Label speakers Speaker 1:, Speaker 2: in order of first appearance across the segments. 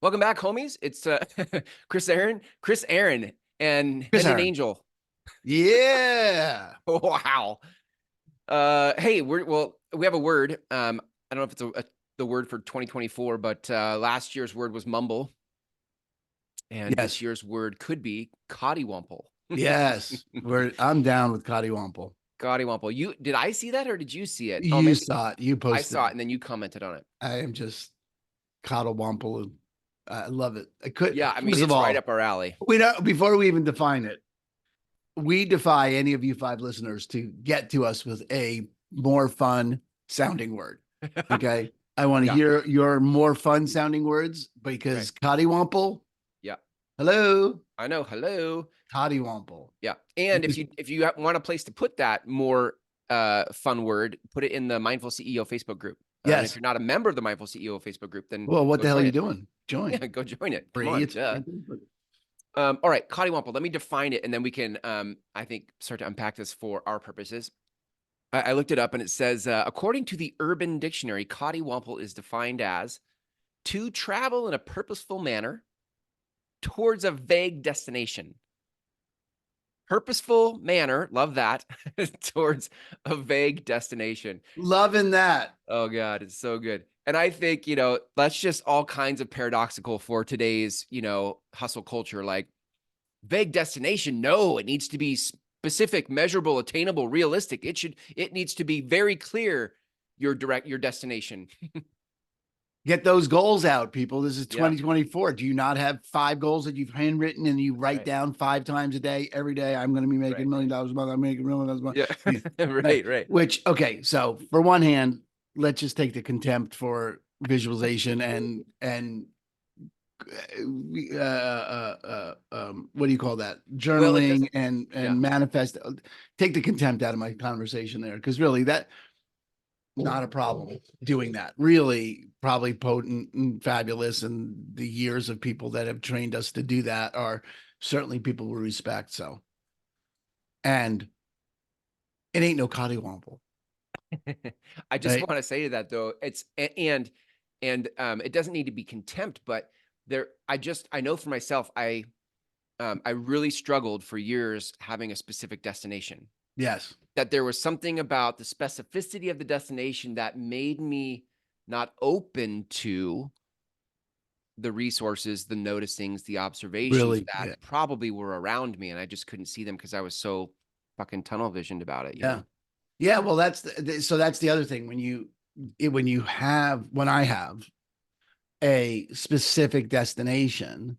Speaker 1: Welcome back, homies. It's Chris Aaron, and
Speaker 2: Chris
Speaker 1: an
Speaker 2: Aaron.
Speaker 1: angel.
Speaker 2: Yeah.
Speaker 1: Wow. Hey, we have a word. I don't know if it's the word for 2024, but last year's word was mumble, and this
Speaker 2: Yes.
Speaker 1: year's word could be coddiwomple.
Speaker 2: Yes. I'm down with Coddiwomple.
Speaker 1: Coddiwomple. Did I see that or did you see it? Oh,
Speaker 2: You
Speaker 1: maybe
Speaker 2: saw it. You
Speaker 1: I
Speaker 2: posted
Speaker 1: saw it
Speaker 2: it.
Speaker 1: and then you commented on it.
Speaker 2: I am just Coddiwomple. I love it. I could,
Speaker 1: Yeah, I mean,
Speaker 2: first of
Speaker 1: it's right
Speaker 2: all,
Speaker 1: up our alley.
Speaker 2: we know before we even define it, we defy any of you five listeners to get to us with a more fun sounding word. Okay. I want to
Speaker 1: Yeah,
Speaker 2: hear your more fun sounding words
Speaker 1: right.
Speaker 2: because Coddiwomple,
Speaker 1: Yeah,
Speaker 2: hello,
Speaker 1: I know. Hello.
Speaker 2: Coddiwomple.
Speaker 1: Yeah. And if you want a place to put that more fun word, put it in the Mindful CEO Facebook group. And if
Speaker 2: Yes.
Speaker 1: you're not a member of the Mindful CEO Facebook group, then
Speaker 2: Well, what
Speaker 1: go
Speaker 2: the hell are
Speaker 1: join
Speaker 2: you
Speaker 1: it.
Speaker 2: doing?
Speaker 1: Yeah,
Speaker 2: Join.
Speaker 1: go join it. Come
Speaker 2: Free.
Speaker 1: on,
Speaker 2: It's
Speaker 1: duh.
Speaker 2: free.
Speaker 1: All right, Coddiwomple. Let me define it, and then we can, I think, start to unpack this for our purposes. I looked it up, and it says, according to the Urban Dictionary, Coddiwomple is defined as to travel in a purposeful manner towards a vague destination. Purposeful manner, love that, towards a vague destination.
Speaker 2: Loving that.
Speaker 1: Oh God, it's so good. And I think, that's just all kinds of paradoxical for today's, hustle culture. Like vague destination, no, it needs to be specific, measurable, attainable, realistic. It needs to be very clear your destination.
Speaker 2: Get those goals out, people. This is
Speaker 1: Yeah,
Speaker 2: 2024. Do you not have 5 goals that you've handwritten and you write
Speaker 1: right,
Speaker 2: down 5 times a day, every day? I'm going to be making
Speaker 1: right.
Speaker 2: $1 million a month. I'm making $1 million a month.
Speaker 1: Yeah,
Speaker 2: Right.
Speaker 1: right.
Speaker 2: Which, okay. So for one hand, let's just take the contempt for visualization and what do you call that?
Speaker 1: Well, it
Speaker 2: Journaling
Speaker 1: doesn't.
Speaker 2: and
Speaker 1: Yeah,
Speaker 2: manifest. Take the contempt out of my conversation there, because really that not a problem doing that. Really, probably potent and fabulous. And the years of people that have trained us to do that are certainly people we respect. So, and it ain't no cottywomple,
Speaker 1: I just
Speaker 2: right?
Speaker 1: want to say to that though, and it doesn't need to be contempt, but I know for myself, I really struggled for years having a specific destination.
Speaker 2: Yes.
Speaker 1: That there was something about the specificity of the destination that made me not open to the resources, the noticings, the observations
Speaker 2: Really.
Speaker 1: that
Speaker 2: Yeah.
Speaker 1: probably were around me, and I just couldn't see them because I was so fucking tunnel visioned about it,
Speaker 2: Yeah. Yeah. Well, so that's the other thing when I have a specific destination,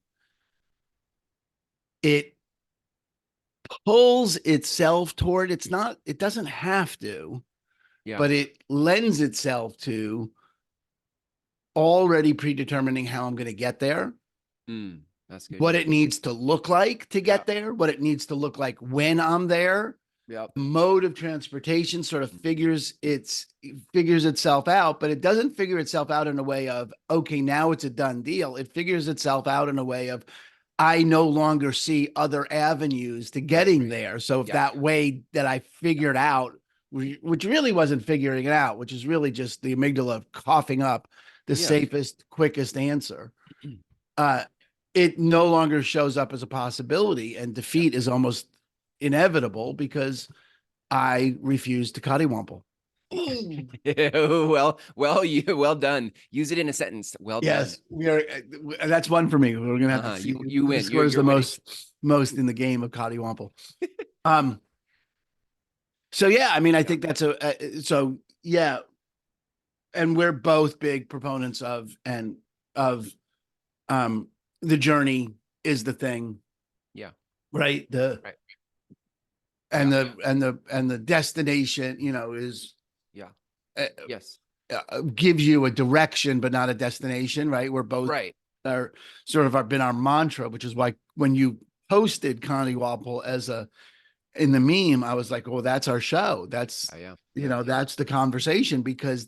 Speaker 2: it pulls itself toward, it doesn't have to,
Speaker 1: Yeah.
Speaker 2: but it lends itself to already predetermining how I'm going to get there,
Speaker 1: That's good.
Speaker 2: what it needs to look like to
Speaker 1: Yeah.
Speaker 2: get there, what it needs to look like when I'm there.
Speaker 1: Yep.
Speaker 2: Mode of transportation sort of figures itself out, but it doesn't figure itself out in a way of, okay, now it's a done deal. It figures itself out in a way of, I no longer see other avenues to getting there. So if
Speaker 1: Yeah.
Speaker 2: that way that I figured out, which really wasn't figuring it out, which is really just the amygdala coughing up the
Speaker 1: Yeah.
Speaker 2: safest, quickest answer, uh, it no longer shows up as a possibility, and
Speaker 1: Yeah.
Speaker 2: defeat is almost inevitable because I refuse to cottywomple.
Speaker 1: Well done. Use it in a sentence. Well done.
Speaker 2: Yes, we are. That's one for me. We're gonna have to see
Speaker 1: You
Speaker 2: who
Speaker 1: win.
Speaker 2: scores
Speaker 1: You're
Speaker 2: the
Speaker 1: winning.
Speaker 2: most in the game of cottywomple. Um. So yeah, I mean, I
Speaker 1: Yeah.
Speaker 2: think that's so yeah, and we're both big proponents of um the journey is the thing,
Speaker 1: Yeah.
Speaker 2: right? The
Speaker 1: Right.
Speaker 2: and
Speaker 1: Yeah.
Speaker 2: the destination, is
Speaker 1: Yeah.
Speaker 2: uh,
Speaker 1: Yes.
Speaker 2: gives you a direction but not a destination, right? We're both
Speaker 1: Right.
Speaker 2: are sort of been our mantra, which is why when you posted Connie Walpole as in the meme, I was like, well, that's our show. That's,
Speaker 1: Yeah.
Speaker 2: that's the conversation, because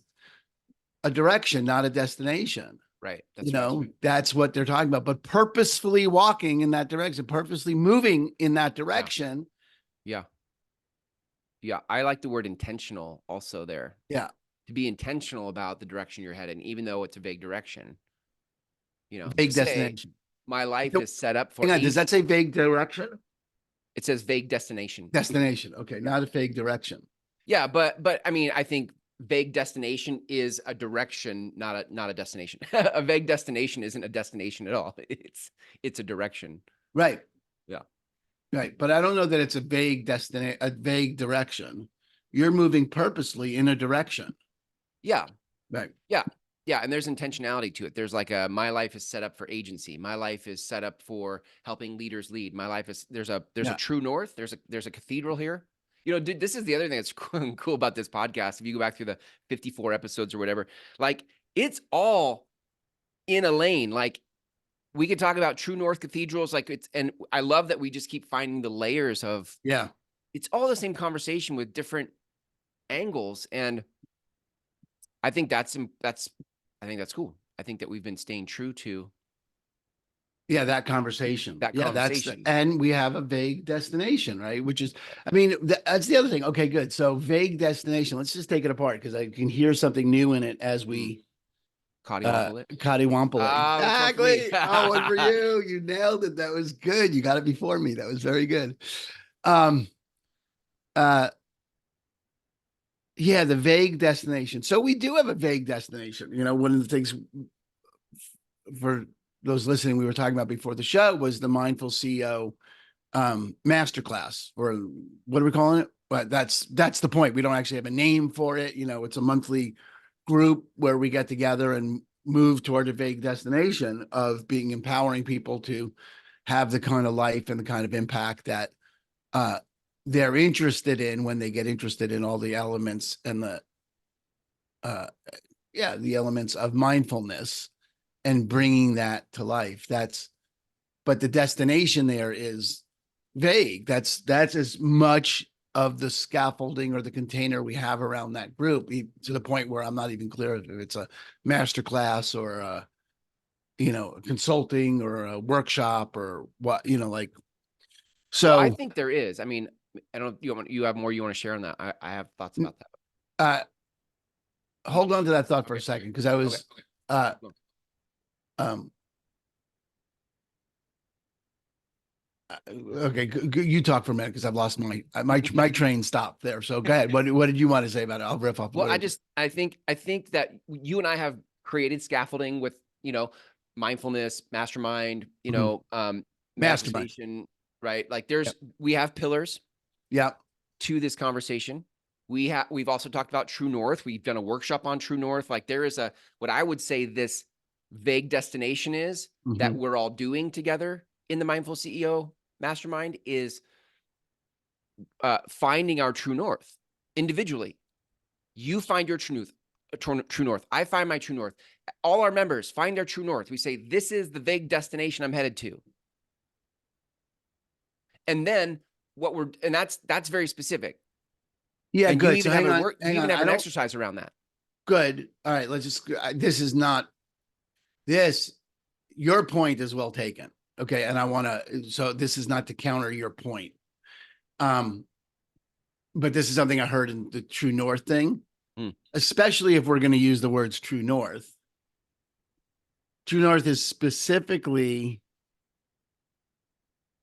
Speaker 2: a direction, not a destination.
Speaker 1: Right. That's right.
Speaker 2: That's what they're talking about. But purposefully walking in that direction, purposely moving in that
Speaker 1: Yeah.
Speaker 2: direction.
Speaker 1: Yeah. Yeah. I like the word intentional also there.
Speaker 2: Yeah.
Speaker 1: To be intentional about the direction you're heading, even though it's a vague direction.
Speaker 2: Vague
Speaker 1: say
Speaker 2: destination.
Speaker 1: my life
Speaker 2: So,
Speaker 1: is set up for
Speaker 2: hang on, does that say
Speaker 1: agency.
Speaker 2: vague direction?
Speaker 1: It says vague destination.
Speaker 2: Destination. Okay, not a vague direction.
Speaker 1: Yeah, but I mean, I think vague destination is a direction, not a destination. A vague destination isn't a destination at all. It's a direction.
Speaker 2: Right.
Speaker 1: Yeah.
Speaker 2: Right. But I don't know that it's a vague direction. You're moving purposely in a direction.
Speaker 1: Yeah.
Speaker 2: Right.
Speaker 1: Yeah. Yeah. And there's intentionality to it. There's like my life is set up for agency. My life is set up for helping leaders lead. My life is there's a
Speaker 2: Yeah.
Speaker 1: true north. There's a cathedral here. Dude, this is the other thing that's cool about this podcast. If you go back through the 54 episodes or whatever, like it's all in a lane. Like we could talk about true north cathedrals, and I love that we just keep finding the layers of
Speaker 2: Yeah.
Speaker 1: it's all the same conversation with different angles. And I think that's cool. I think that we've been staying true to
Speaker 2: Yeah, that conversation.
Speaker 1: that
Speaker 2: Yeah,
Speaker 1: conversation.
Speaker 2: and we have a vague destination, right? Which is, I mean, that's the other thing. Okay, good. So vague destination. Let's just take it apart because I can hear something new in it as we
Speaker 1: Coddiwomple it.
Speaker 2: Coddiwomple it.
Speaker 1: Ah, which one for me?
Speaker 2: Exactly. Oh, one for you. You nailed it. That was good. You got it before me. That was very good. Um, uh, yeah, the vague destination. So we do have a vague destination. One of the things for those listening, we were talking about before the show was the Mindful CEO masterclass, or what are we calling it? But that's the point. We don't actually have a name for it. It's a monthly group where we get together and move toward a vague destination of being empowering people to have the kind of life and the kind of impact that they're interested in when they get interested in all the elements and the elements of mindfulness and bringing that to life. But the destination there is vague. That's as much of the scaffolding or the container we have around that group, to the point where I'm not even clear if it's a master class or a consulting or a workshop or what, like.
Speaker 1: Well, I
Speaker 2: So
Speaker 1: think there is. I mean, I don't you have more you want to share on that. I have thoughts about that.
Speaker 2: Hold on to that thought for a second, because I was okay, you talk for a minute because I've lost my train stopped there. So go ahead. What did you want to say about it? I'll riff off.
Speaker 1: Well, I think that you and I have created scaffolding with, mindfulness, mastermind,
Speaker 2: Mastermind.
Speaker 1: manifestation, right? Like we have pillars
Speaker 2: Yeah.
Speaker 1: to this conversation. We've also talked about True North. We've done a workshop on True North. Like there is what I would say this vague destination is that we're all doing together in the Mindful CEO Mastermind is finding our true north individually. You find your true north. I find my true north. All our members find their true north. We say, this is the vague destination I'm headed to. And then that's very specific.
Speaker 2: Yeah,
Speaker 1: and
Speaker 2: good.
Speaker 1: You even have an exercise around that.
Speaker 2: Good. All right. Let's just, your point is well taken. Okay. And so this is not to counter your point. But this is something I heard in the True North thing, especially if we're going to use the words True North. True North is specifically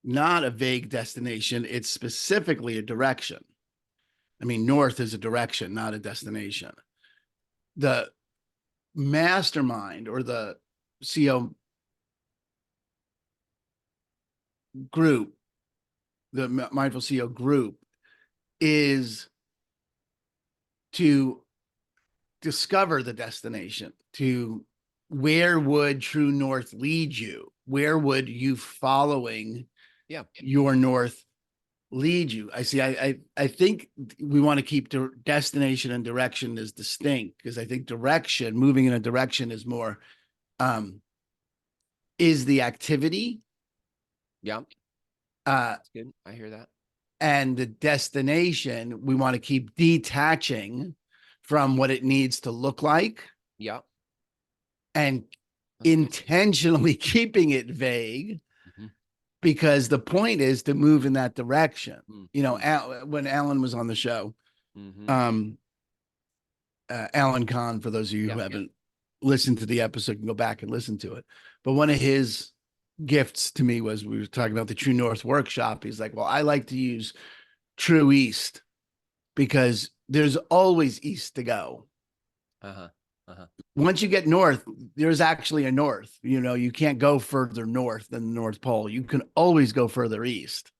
Speaker 2: not a vague destination. It's specifically a direction. I mean, north is a direction, not a destination. The mastermind or the CEO group, the Mindful CEO group, is to discover the destination, to where would true north lead you? Where would you following your north lead you? I see. I think we want to keep destination and direction as distinct, because I think moving in a direction is more, is the activity.
Speaker 1: Yeah. That's good. I hear that.
Speaker 2: And the destination, we want to keep detaching from what it needs to look like.
Speaker 1: Yeah.
Speaker 2: And intentionally keeping it vague, because the point is to move in that direction. When Alan was on the show, Alan Kahn, for those of you who haven't listened to the episode, can go back and listen to it. But one of his gifts to me was, we were talking about the True North workshop. He's like, well, I like to use True East because there's always east to go.
Speaker 1: Uh-huh. Uh-huh.
Speaker 2: Once you get north, there's actually a north. You can't go further north than the North Pole. You can always go further east.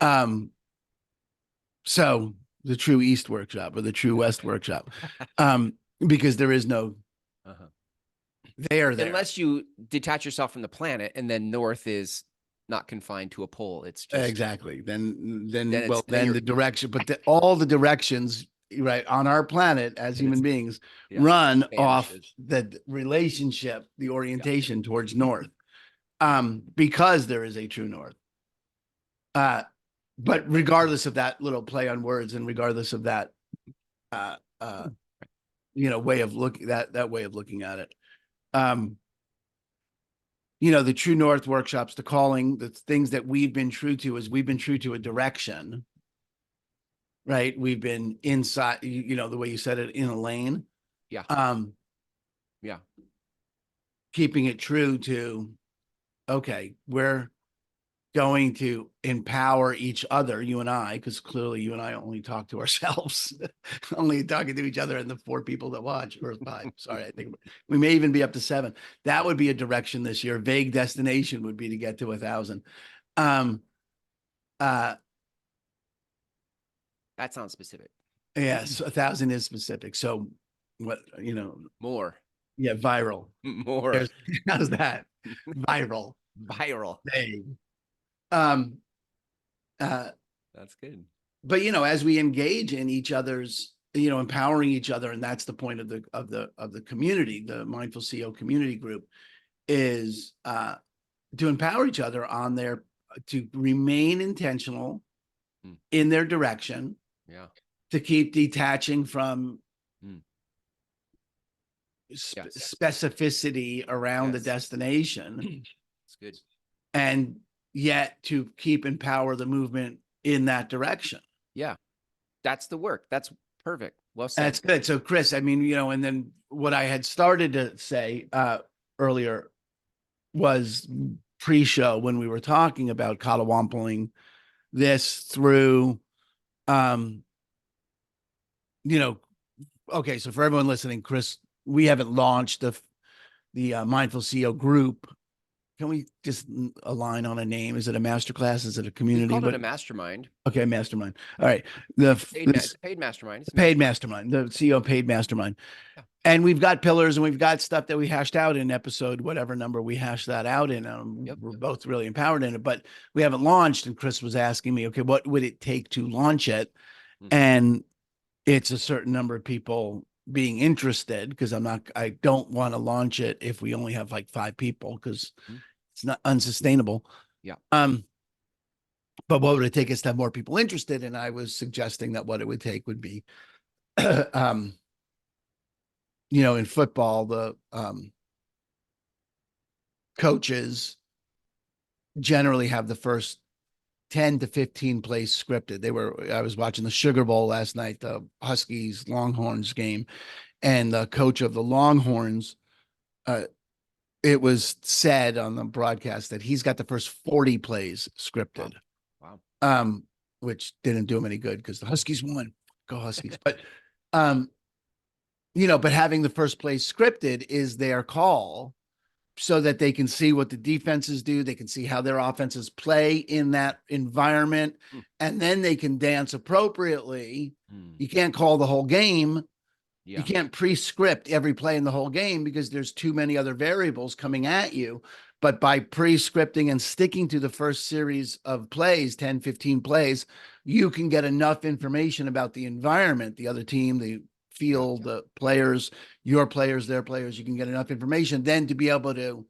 Speaker 2: Um, so the True East workshop or the True West workshop, because there is no
Speaker 1: Uh-huh.
Speaker 2: there.
Speaker 1: Unless you detach yourself from the planet, and then north is not confined to a pole. It's just
Speaker 2: Exactly. Then
Speaker 1: you're
Speaker 2: the direction, but all the directions, right, on our planet as human beings
Speaker 1: yeah,
Speaker 2: run off
Speaker 1: vanishes.
Speaker 2: the relationship, the orientation towards north, because there is a true north. But regardless of that little play on words, and regardless of that, way of looking, that way of looking at it, the True North workshops, the calling, the things that we've been true to is we've been true to a direction, right? We've been inside, the way you said it, in a lane.
Speaker 1: Yeah. Yeah.
Speaker 2: Keeping it true to, okay, we're going to empower each other, you and I, because clearly you and I only talk to ourselves, only talking to each other and the 4 people that watch, or 5. Sorry, I think we may even be up to 7. That would be a direction this year. Vague destination would be to get to 1,000.
Speaker 1: That sounds specific.
Speaker 2: Yes, 1,000 is specific. So what,
Speaker 1: More.
Speaker 2: yeah, viral.
Speaker 1: More.
Speaker 2: How's that? Viral.
Speaker 1: Viral.
Speaker 2: Vague.
Speaker 1: That's good.
Speaker 2: But as we engage in each other's, empowering each other, and that's the point of the community, the Mindful CEO community group, is to empower each other to remain intentional in their direction.
Speaker 1: Yeah.
Speaker 2: To keep detaching from specificity around the destination.
Speaker 1: It's good.
Speaker 2: And yet to keep empower the movement in that direction.
Speaker 1: Yeah. That's the work. That's perfect. Well said.
Speaker 2: That's good. So Chris, I mean, and then what I had started to say earlier was pre-show when we were talking about Coddiwompling this through, okay, so for everyone listening, Chris, we haven't launched the Mindful CEO group. Can we just align on a name? Is it a masterclass? Is it a community?
Speaker 1: We called it a mastermind.
Speaker 2: Okay, mastermind. All right.
Speaker 1: It's paid mastermind. It's
Speaker 2: paid mastermind. The CEO paid mastermind. Yeah. And we've got pillars, and we've got stuff that we hashed out in episode, whatever number we hashed that out in. We're both really empowered in it, but we haven't launched. And Chris was asking me, okay, what would it take to launch it? And it's a certain number of people being interested, because I don't want to launch it if we only have like 5 people, because it's not unsustainable.
Speaker 1: Yeah.
Speaker 2: But what would it take us to have more people interested? And I was suggesting that what it would take would be, in football, the coaches generally have the first 10 to 15 plays scripted. I was watching the Sugar Bowl last night, the Huskies Longhorns game, and the coach of the Longhorns, it was said on the broadcast that he's got the first 40 plays scripted. Wow. Which didn't do him any good because the Huskies won. Go Huskies. But, but having the first play scripted is their call, so that they can see what the defenses do. They can see how their offenses play in that environment, and then they can dance appropriately. You can't call the whole game. Yeah. You can't pre-script every play in the whole game because there's too many other variables coming at you. But by pre-scripting and sticking to the first series of plays, 10, 15 plays, you can get enough information about the environment, the other team, the field, the players, your players, their players. You can get enough information then to be able to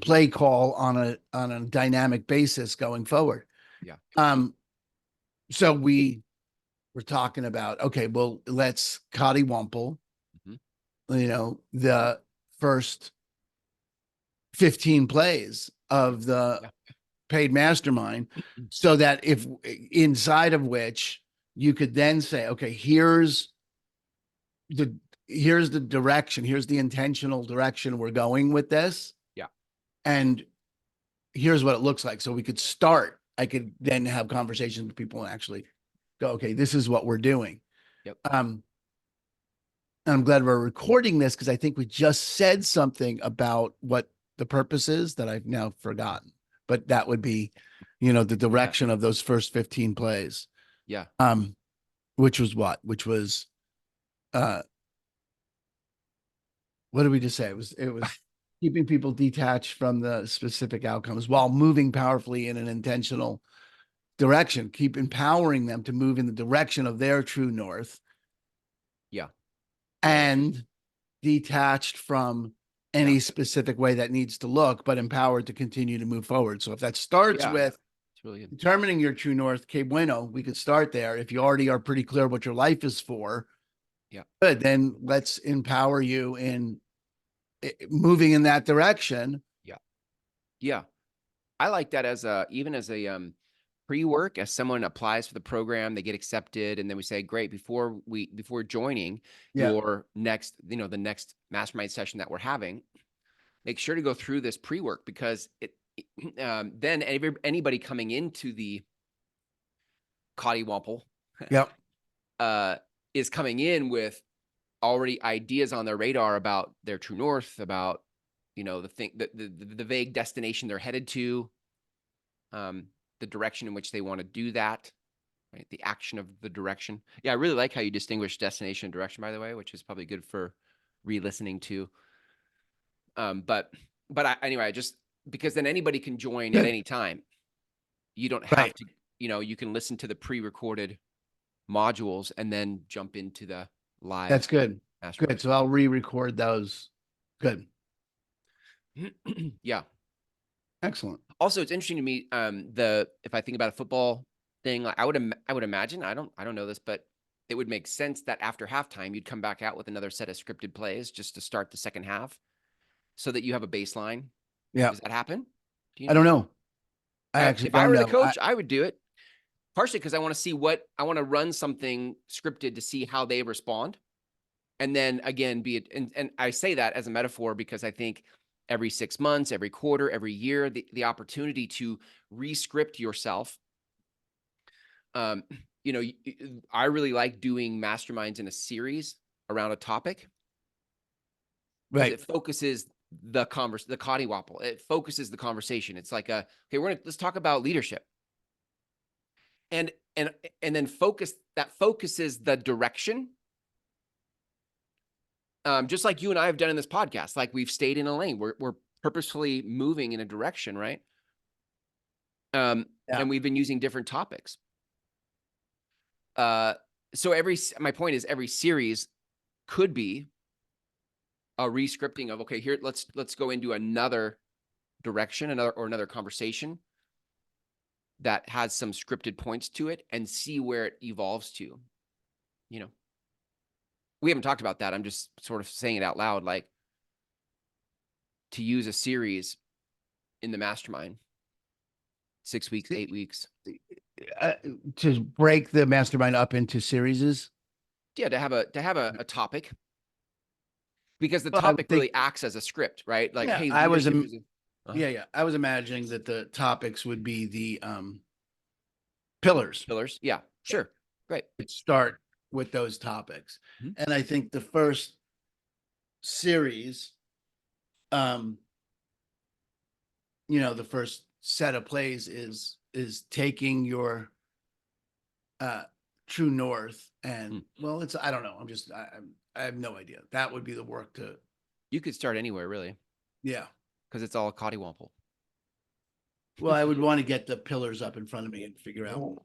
Speaker 2: play call on a dynamic basis going forward. Yeah. So we were talking about, okay, well, let's Coddiwomple, the first 15 plays of the paid mastermind, so that if inside of which you could then say, okay, here's the direction, here's the intentional direction we're going with this.
Speaker 1: Yeah.
Speaker 2: And here's what it looks like. So we could start. I could then have conversations with people and actually go, okay, this is what we're doing.
Speaker 1: Yep.
Speaker 2: And I'm glad we're recording this because I think we just said something about what the purpose is that I've now forgotten. But that would be, the direction of those first 15 plays.
Speaker 1: Yeah.
Speaker 2: Which was what? Which was what did we just say? It was keeping people detached from the specific outcomes while moving powerfully in an intentional direction. Keep empowering them to move in the direction of their true north.
Speaker 1: Yeah.
Speaker 2: And detached from any specific way that needs to look, but empowered to continue to move forward. So if that starts with
Speaker 1: it's really good.
Speaker 2: determining your true north, que bueno, we could start there. If you already are pretty clear what your life is for, good, then let's empower you in moving in that direction.
Speaker 1: Yeah. I like that as even as a pre-work, as someone applies for the program, they get accepted, and then we say, great, before joining your next, the next mastermind session that we're having, make sure to go through this pre-work, because then anybody coming into the Coddiwomple is coming in with already ideas on their radar about their true north, about the vague destination they're headed to, the direction in which they want to do that, right? The action of the direction. Yeah, I really like how you distinguish destination and direction, by the way, which is probably good for re-listening to. Anyway, just because then anybody can join at any time. You don't have to, you can listen to the pre-recorded modules and then jump into the live.
Speaker 2: That's good. Good. So I'll re-record those. Good.
Speaker 1: Yeah.
Speaker 2: Excellent.
Speaker 1: Also, it's interesting to me, if I think about a football thing, I would imagine, I don't know this, but it would make sense that after halftime, you'd come back out with another set of scripted plays just to start the second half so that you have a baseline.
Speaker 2: Yeah.
Speaker 1: Does that happen?
Speaker 2: I don't know. I actually
Speaker 1: if I were
Speaker 2: don't
Speaker 1: the
Speaker 2: know.
Speaker 1: coach, I would do it. Partially because I want to see I want to run something scripted to see how they respond. And then again, and I say that as a metaphor because I think every 6 months, every quarter, every year, the opportunity to re-script yourself. I really like doing masterminds in a series around a topic.
Speaker 2: Right.
Speaker 1: It focuses the Coddiwomple. It focuses the conversation. It's like okay, let's talk about leadership. And then focuses the direction. Just like you and I have done in this podcast, like we've stayed in a lane. We're purposefully moving in a direction, right? And we've been using different topics. So my point is every series could be a re-scripting of, okay, here, let's go into another direction, another conversation that has some scripted points to it and see where it evolves to. We haven't talked about that. I'm just sort of saying it out loud, like to use a series in the mastermind, 6 weeks, 8 weeks.
Speaker 2: To break the mastermind up into series.
Speaker 1: Yeah, to have a topic, because the topic really acts as a script, right? Like, hey,
Speaker 2: I was imagining that the topics would be the pillars.
Speaker 1: Yeah, sure. Great.
Speaker 2: Start with those topics. And I think the first series, the first set of plays is taking your true north and I don't know. I have no idea. That would be the work to.
Speaker 1: You could start anywhere, really.
Speaker 2: Yeah.
Speaker 1: Because it's all Coddiwomple.
Speaker 2: Well, I would want to get the pillars up in front of me and figure out,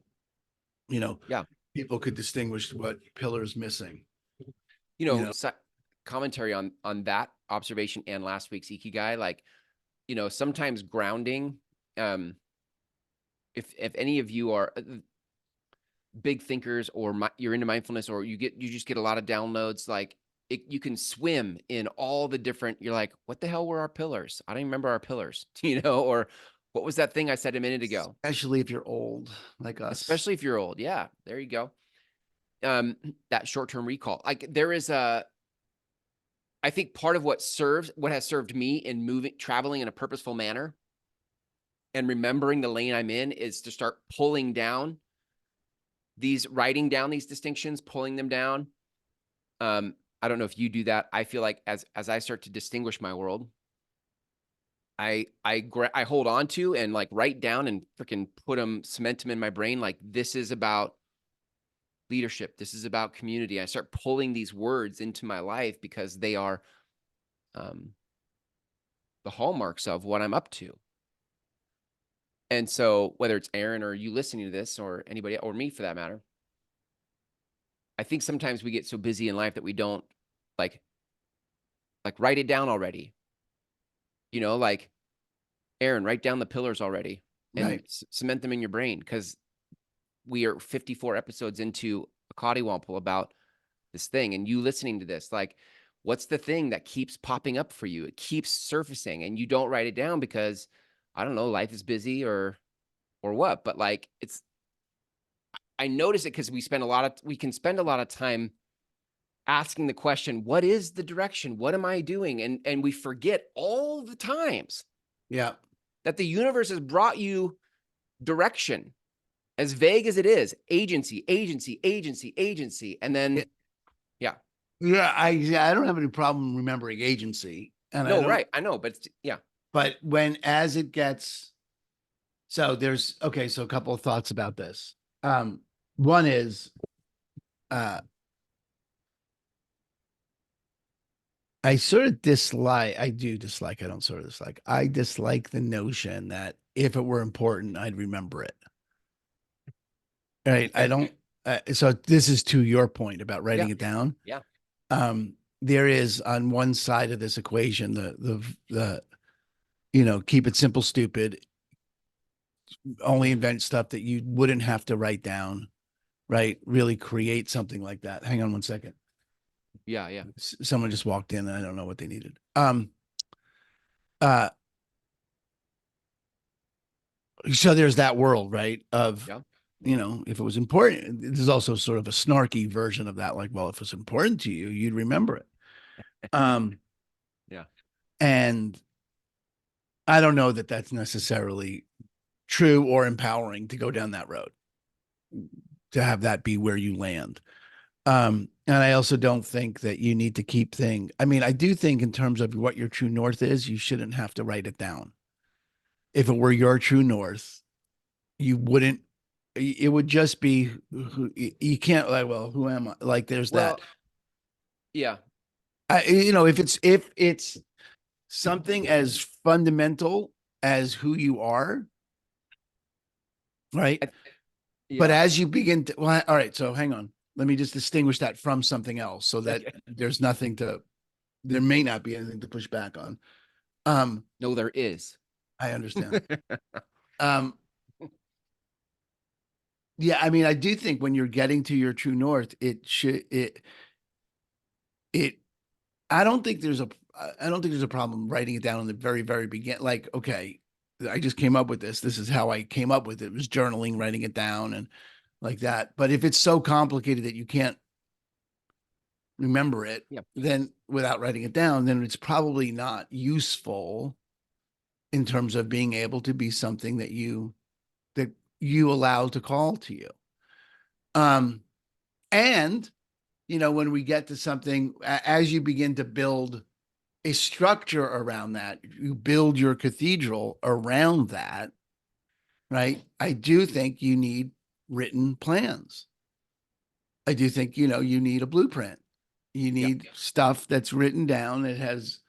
Speaker 2: people could distinguish what pillar's missing.
Speaker 1: Commentary on that observation and last week's Ikigai, like, sometimes grounding, if any of you are big thinkers or you're into mindfulness, or you just get a lot of downloads, like you can swim in all the different, you're like, what the hell were our pillars? I don't even remember our pillars, or what was that thing I said a minute ago?
Speaker 2: Especially if you're old like us.
Speaker 1: Especially if you're old. Yeah, there you go. That short-term recall. Like there is I I think part of what has served me in traveling in a purposeful manner and remembering the lane I'm in is to start writing down these distinctions, pulling them down. I don't know if you do that. I feel like as I start to distinguish my world, I hold on to and like write down and freaking cement them in my brain. Like, this is about leadership. This is about community. I start pulling these words into my life because they are the hallmarks of what I'm up to. And so whether it's Aaron or you listening to this or anybody or me for that matter, I think sometimes we get so busy in life that we don't like write it down already. Like, Aaron, write down the pillars already and
Speaker 2: Right.
Speaker 1: cement them in your brain, because we are 54 episodes into a Coddiwomple about this thing, and you listening to this, like, what's the thing that keeps popping up for you? It keeps surfacing and you don't write it down because, I don't know, life is busy or what, but like, I notice it because we can spend a lot of time asking the question, what is the direction? What am I doing? And we forget all the times
Speaker 2: Yeah.
Speaker 1: that the universe has brought you direction, as vague as it is, agency, agency, agency, agency. And then, yeah.
Speaker 2: Yeah. I don't have any problem remembering agency. And I
Speaker 1: No,
Speaker 2: don't,
Speaker 1: right. I know, but yeah.
Speaker 2: but as it gets, so so a couple of thoughts about this. One is, uh, I don't dislike, I don't sort of dislike, I dislike the notion that if it were important, I'd remember it. Right. I
Speaker 1: Okay.
Speaker 2: don't, so this is to your point about writing
Speaker 1: Yeah.
Speaker 2: it down.
Speaker 1: Yeah.
Speaker 2: There is on one side of this equation, the keep it simple, stupid, only invent stuff that you wouldn't have to write down, right? Really create something like that. Hang on one second.
Speaker 1: Yeah. Yeah.
Speaker 2: Someone just walked in and I don't know what they needed. Uh, so there's that world, right? Of,
Speaker 1: Yeah.
Speaker 2: if it was important, there's also sort of a snarky version of that. Like, well, if it's important to you, you'd remember it.
Speaker 1: Yeah.
Speaker 2: And I don't know that that's necessarily true or empowering to go down that road, to have that be where you land. And I also don't think that you need to keep things. I mean, I do think in terms of what your true north is, you shouldn't have to write it down. If it were your true north, you wouldn't, it would just be, you can't like, well, who am I? Like, there's that.
Speaker 1: Well, yeah.
Speaker 2: If it's something as fundamental as who you are, right? But
Speaker 1: Yeah.
Speaker 2: as you begin to, well, all right, so hang on. Let me just distinguish that from something else so that there may not be anything to push back on.
Speaker 1: No, there is.
Speaker 2: I understand. Um, yeah, I mean, I do think when you're getting to your true north, it, I don't think there's a problem writing it down in the very, very beginning. Like, okay, I just came up with this. This is how I came up with it. It was journaling, writing it down and like that. But if it's so complicated that you can't remember it,
Speaker 1: Yeah.
Speaker 2: then without writing it down, then it's probably not useful in terms of being able to be something that you allow to call to you. Um, and when we get to something, as you begin to build a structure around that, you build your cathedral around that, right? I do think you need written plans. I do think, you need a blueprint. You
Speaker 1: Yeah.
Speaker 2: need stuff that's written down. It has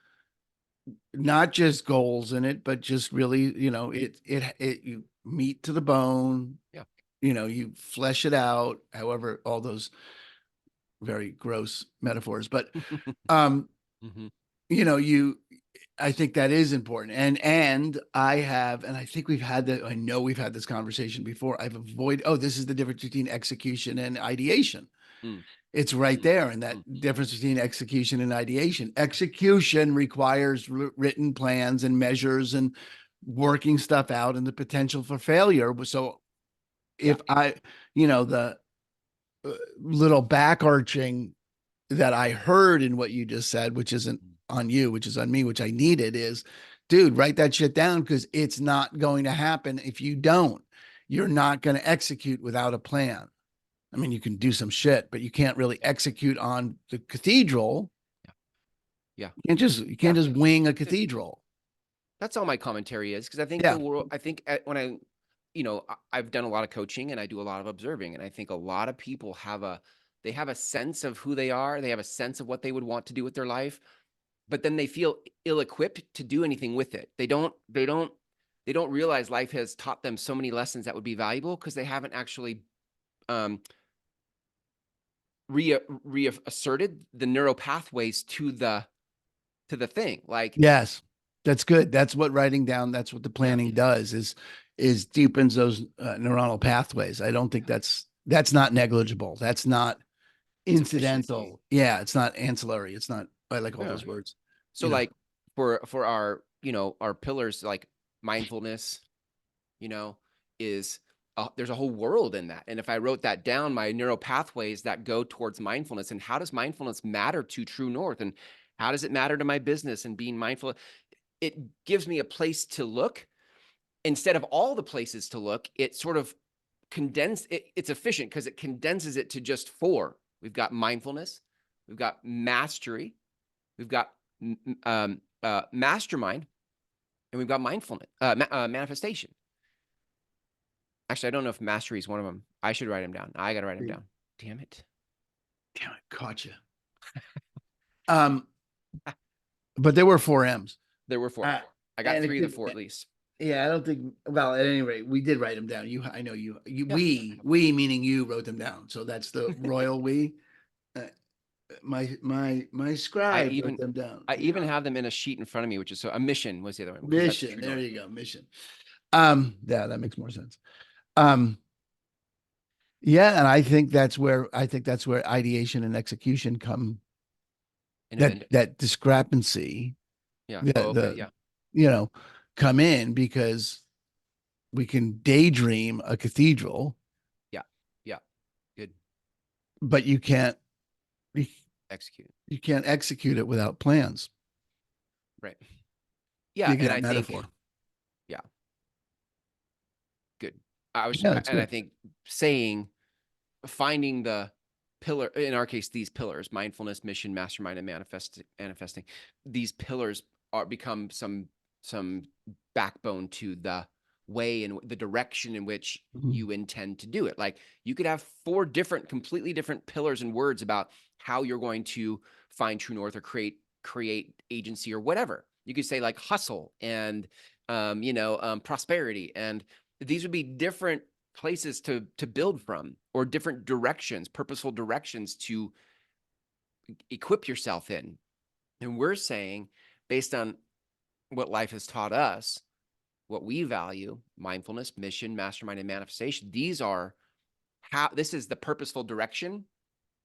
Speaker 2: not just goals in it, but just really, you meat to the bone,
Speaker 1: Yeah.
Speaker 2: you flesh it out, however, all those very gross metaphors, but,
Speaker 1: Mm-hmm.
Speaker 2: you, I think that is important. And I think I know we've had this conversation before. This is the difference between execution and ideation.
Speaker 1: Mm.
Speaker 2: It's right there. And that
Speaker 1: Mm.
Speaker 2: difference between execution and ideation. Execution requires written plans and measures and working stuff out and the potential for failure. So
Speaker 1: Yeah.
Speaker 2: if the little back arching that I heard in what you just said, which isn't on you, which is on me, which I needed, is, dude, write that shit down, because it's not going to happen if you don't. You're not going to execute without a plan. I mean, you can do some shit, but you can't really execute on the cathedral.
Speaker 1: Yeah. Yeah.
Speaker 2: You
Speaker 1: Yeah.
Speaker 2: can't just wing a
Speaker 1: Good.
Speaker 2: cathedral.
Speaker 1: That's all my commentary is, because I think the
Speaker 2: Yeah.
Speaker 1: world, I think when I've done a lot of coaching and I do a lot of observing, and I think a lot of people they have a sense of who they are. They have a sense of what they would want to do with their life, but then they feel ill-equipped to do anything with it. They don't realize life has taught them so many lessons that would be valuable, because they haven't actually um, reasserted the neural pathways to the thing. Like,
Speaker 2: Yes. That's good. That's what writing down, that's what the
Speaker 1: yeah,
Speaker 2: planning does, is deepens those neuronal pathways. I don't think that's not negligible. That's not
Speaker 1: it's efficiency.
Speaker 2: incidental. Yeah, it's not ancillary. It's not, I like all
Speaker 1: Yeah.
Speaker 2: those words,
Speaker 1: So
Speaker 2: you know.
Speaker 1: like for our, our pillars, like mindfulness, you know, is there's a whole world in that. And if I wrote that down, my neural pathways that go towards mindfulness, and how does mindfulness matter to True North, and how does it matter to my business and being mindful? It gives me a place to look instead of all the places to look. It sort of it's efficient because it condenses it to just four. We've got mindfulness, we've got mastery, we've got mastermind, and we've got mindfulness, manifestation. Actually, I don't know if mastery is one of them. I should write them down. I got to write them down. Damn it.
Speaker 2: Damn it, caught you. Um, but there were four M's.
Speaker 1: There were four.
Speaker 2: Uh,
Speaker 1: I got
Speaker 2: and it
Speaker 1: three of the
Speaker 2: could,
Speaker 1: four at least.
Speaker 2: yeah, I don't think, well, at any rate, we did write them down. I know
Speaker 1: Yeah.
Speaker 2: we meaning you wrote them down. So that's the royal we. Uh, my
Speaker 1: I
Speaker 2: scribe wrote
Speaker 1: even
Speaker 2: them down.
Speaker 1: I even have them in a sheet in front of me, which is so a mission was the other one, because that's
Speaker 2: Mission.
Speaker 1: True
Speaker 2: There
Speaker 1: North.
Speaker 2: you go. Mission. Yeah, that makes more sense. Um, yeah, and I think that's where ideation and execution come, that discrepancy,
Speaker 1: Yeah.
Speaker 2: the
Speaker 1: Oh, okay.
Speaker 2: the
Speaker 1: Yeah.
Speaker 2: you know, come in, because we can daydream a cathedral,
Speaker 1: Yeah. Yeah. Good.
Speaker 2: but you,
Speaker 1: Execute.
Speaker 2: you can't execute it without plans.
Speaker 1: Right. Yeah.
Speaker 2: You get
Speaker 1: And
Speaker 2: that
Speaker 1: I think,
Speaker 2: metaphor.
Speaker 1: yeah, good.
Speaker 2: Yeah, that's
Speaker 1: And I
Speaker 2: good.
Speaker 1: think saying, finding the pillar, in our case, these pillars, mindfulness, mission, mastermind, and manifesting, these pillars become some backbone to the way and the direction in which
Speaker 2: Mhm.
Speaker 1: you intend to do it. Like, you could have four completely different pillars and words about how you're going to find True North or create agency or whatever. You could say like hustle and prosperity, and these would be different places to build from, or different directions, purposeful directions to equip yourself in. And we're saying, based on what life has taught us, what we value, mindfulness, mission, mastermind, and manifestation, this is the purposeful direction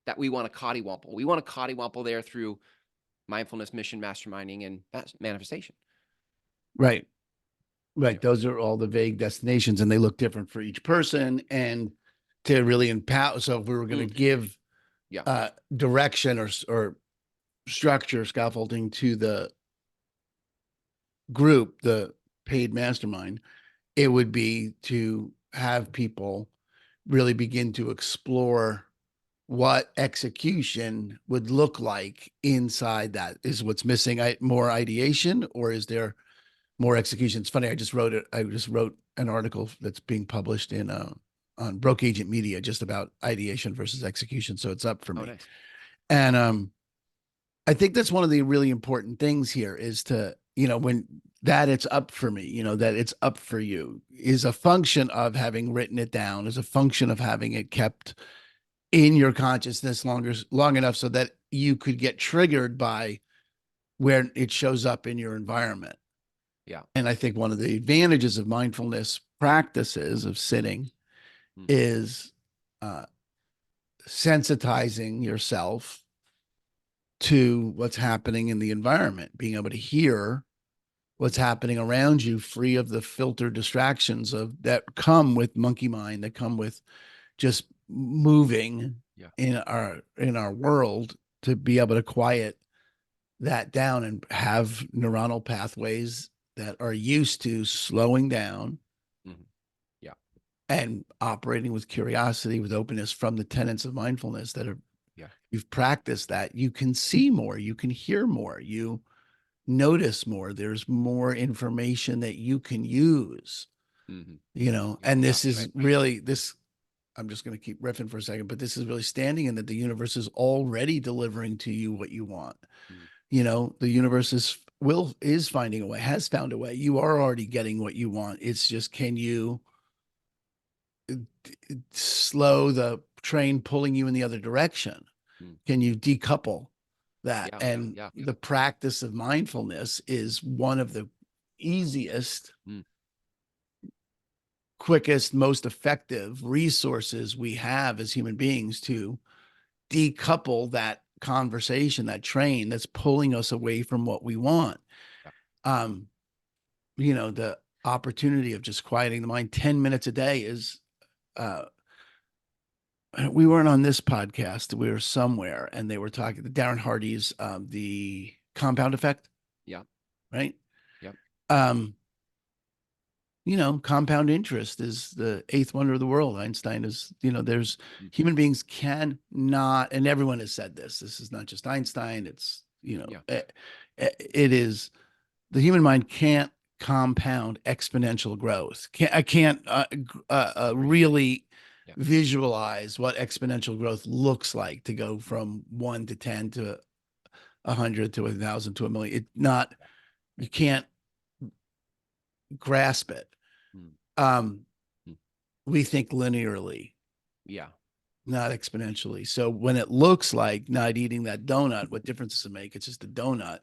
Speaker 1: that we want to Coddiwomple. We want to Coddiwomple there through mindfulness, mission, masterminding, and manifestation.
Speaker 2: Right.
Speaker 1: You
Speaker 2: Right.
Speaker 1: know,
Speaker 2: Those are all the vague destinations, and they look different for each person. And to really empower, so if we were going to give
Speaker 1: yeah,
Speaker 2: direction or structure, scaffolding to the group, the paid mastermind, it would be to have people really begin to explore what execution would look like inside that. Is what's missing more ideation, or is there more execution? It's funny. I just wrote an article that's being published on Broke Agent Media, just about ideation versus execution. So it's up for
Speaker 1: oh
Speaker 2: me.
Speaker 1: nice,
Speaker 2: And I think that's one of the really important things here, is to, when that it's up for me, that it's up for you, is a function of having written it down, is a function of having it kept in your consciousness long enough so that you could get triggered by where it shows up in your environment.
Speaker 1: yeah,
Speaker 2: And I think one of the advantages of mindfulness practices of sitting is uh, sensitizing yourself to what's happening in the environment, being able to hear what's happening around you, free of the filtered distractions of that come with monkey mind, that come with just moving
Speaker 1: yeah,
Speaker 2: in our world to be able to quiet that down and have neuronal pathways that are used to slowing down
Speaker 1: Yeah.
Speaker 2: and operating with curiosity, with openness from the tenets of mindfulness that are,
Speaker 1: Yeah.
Speaker 2: you've practiced that, you can see more, you can hear more, you notice more, there's more information that you can use,
Speaker 1: Mm-hmm.
Speaker 2: you know,
Speaker 1: Yeah.
Speaker 2: and
Speaker 1: Yeah.
Speaker 2: this is
Speaker 1: Right.
Speaker 2: really this, I'm just going to keep riffing for a second, but this is really standing in that the universe is already delivering to you what you want.
Speaker 1: Mm.
Speaker 2: You know, the universe is finding a way, has found a way. You are already getting what you want. It's just, can you slow the train pulling you in the other direction?
Speaker 1: Mm.
Speaker 2: Can you decouple that?
Speaker 1: Yeah.
Speaker 2: And
Speaker 1: Yeah.
Speaker 2: the practice of mindfulness is one of the easiest,
Speaker 1: Mm.
Speaker 2: quickest, most effective resources we have as human beings to decouple that conversation, that train that's pulling us away from what we want.
Speaker 1: Yeah.
Speaker 2: Um, you know, the opportunity of just quieting the mind 10 minutes a day is, we weren't on this podcast. We were somewhere and they were talking to Darren Hardy's, the compound effect,
Speaker 1: Yeah.
Speaker 2: right?
Speaker 1: Yep.
Speaker 2: Um, you know, compound interest is the eighth wonder of the world. Einstein is, you know, there's
Speaker 1: Mm.
Speaker 2: human beings cannot, and everyone has said this. This is not just Einstein. It's, you know,
Speaker 1: Yeah.
Speaker 2: it is, the human mind can't compound exponential growth. I can't really
Speaker 1: Yeah.
Speaker 2: visualize what exponential growth looks like to go from 1 to 10 to 100 to 1,000 to 1,000,000. It not, you can't grasp it.
Speaker 1: Mm.
Speaker 2: Um,
Speaker 1: Mm.
Speaker 2: we think linearly,
Speaker 1: Yeah.
Speaker 2: not exponentially. So when it looks like not eating that donut, what difference does it make? It's just a donut.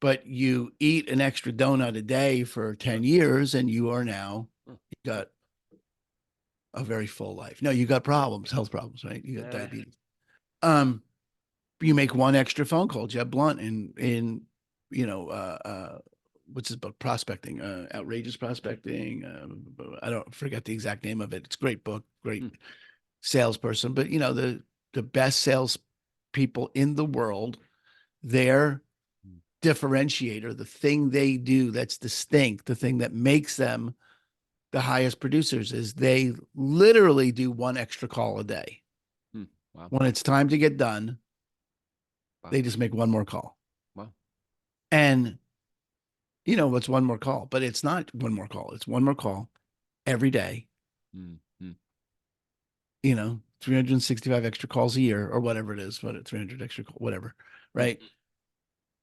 Speaker 2: But you eat an extra donut a day for 10 years and you are now,
Speaker 1: Mm.
Speaker 2: you got a very full life. No, you got problems, health problems, right? You got diabetes. Um, you make one extra phone call, Jeb Blunt you know, what's his book? Prospecting, outrageous prospecting. I don't forget the exact name of it. It's a great book, great
Speaker 1: Mm.
Speaker 2: salesperson. But you know, the best sales people in the world, their
Speaker 1: Mm.
Speaker 2: differentiator, the thing they do that's distinct, the thing that makes them the highest producers is they literally do one extra call a day.
Speaker 1: Mm. Wow.
Speaker 2: When it's time to get done,
Speaker 1: Wow.
Speaker 2: they just make one more call.
Speaker 1: Wow.
Speaker 2: And you know, it's one more call, but it's not one more call. It's one more call every day,
Speaker 1: Mm. Mm.
Speaker 2: you know, 365 extra calls a year or whatever it is, 300 extra, whatever,
Speaker 1: Mm.
Speaker 2: right?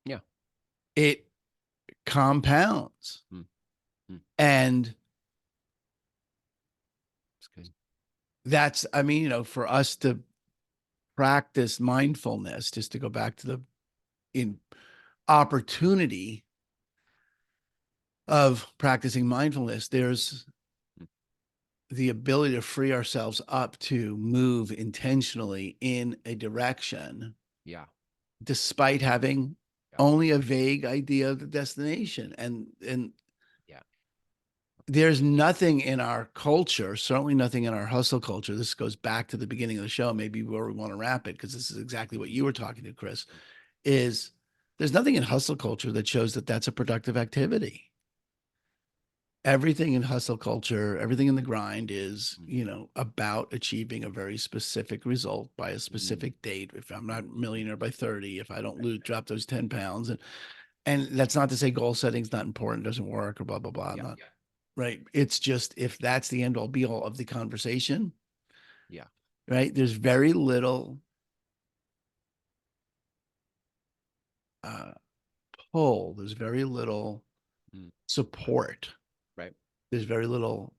Speaker 1: Yeah.
Speaker 2: It compounds.
Speaker 1: Mm. Mm.
Speaker 2: And
Speaker 1: That's good.
Speaker 2: that's, I mean, you know, for us to practice mindfulness, just to go back to the in opportunity of practicing mindfulness, there's
Speaker 1: Mm.
Speaker 2: the ability to free ourselves up to move intentionally in a direction
Speaker 1: Yeah.
Speaker 2: despite having
Speaker 1: Yeah.
Speaker 2: only a vague idea of the destination. And
Speaker 1: Yeah.
Speaker 2: there's nothing in our culture, certainly nothing in our hustle culture. This goes back to the beginning of the show, maybe where we want to wrap it, because this is exactly what you were talking to, Chris, is there's nothing in hustle culture that shows that that's a productive activity. Everything in hustle culture, everything in the grind is,
Speaker 1: Mm.
Speaker 2: you know, about achieving a very specific result by a
Speaker 1: Mm.
Speaker 2: specific date. If I'm not a millionaire by 30, if I don't drop those 10 pounds. And that's not to say goal setting's not important, doesn't work or blah, blah, blah. I'm
Speaker 1: Yeah.
Speaker 2: not right. It's just, if that's the end all be all of the conversation,
Speaker 1: Yeah.
Speaker 2: right? There's very little uh, pull. There's very little
Speaker 1: Mm.
Speaker 2: support.
Speaker 1: Right.
Speaker 2: There's very little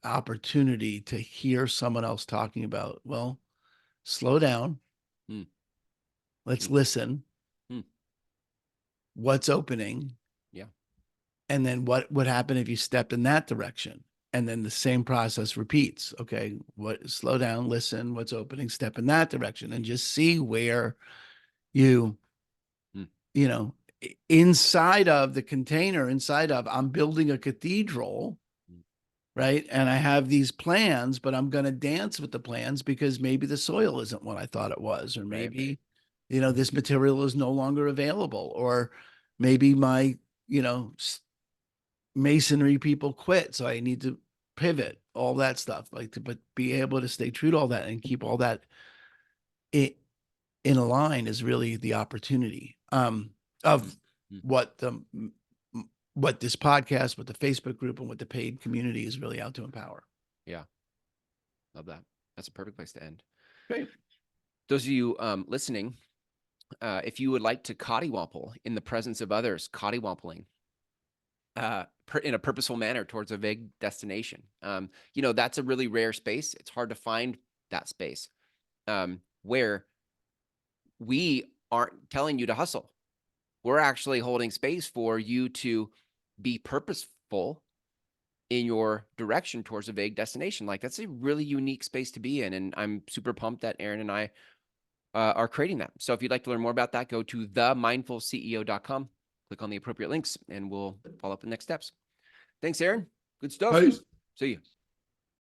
Speaker 2: opportunity to hear someone else talking about, well, slow down.
Speaker 1: Mm.
Speaker 2: Let's
Speaker 1: Mm.
Speaker 2: listen.
Speaker 1: Mm.
Speaker 2: What's opening?
Speaker 1: Yeah.
Speaker 2: And then what would happen if you stepped in that direction? And then the same process repeats. Okay, slow down, listen, what's opening, step in that direction, and just see where you,
Speaker 1: Mm.
Speaker 2: you know, inside of the container, inside of, I'm building a cathedral,
Speaker 1: Mm.
Speaker 2: right? And I have these plans, but I'm going to dance with the plans because maybe the soil isn't what I thought it was, or
Speaker 1: Right.
Speaker 2: maybe you know, this material is no longer available, or maybe my, you know, masonry people quit, so I need to pivot, all that stuff. Like, but be able to stay true to all that and keep all that in a line is really the opportunity of what the what this podcast, what the Facebook group, and what the paid community is really out to empower.
Speaker 1: Yeah. Love that. That's a perfect place to end.
Speaker 2: Great.
Speaker 1: Those of you listening, if you would like to Coddiwomple in the presence of others, Coddiwompling in a purposeful manner towards a vague destination, you know, that's a really rare space. It's hard to find that space where we aren't telling you to hustle. We're actually holding space for you to be purposeful in your direction towards a vague destination. Like, that's a really unique space to be in. And I'm super pumped that Aaron and I are creating that. So if you'd like to learn more about that, go to themindfulceo.com, click on the appropriate links, and we'll follow up the next steps. Thanks, Aaron. Good stuff.
Speaker 2: Peace.
Speaker 1: See you.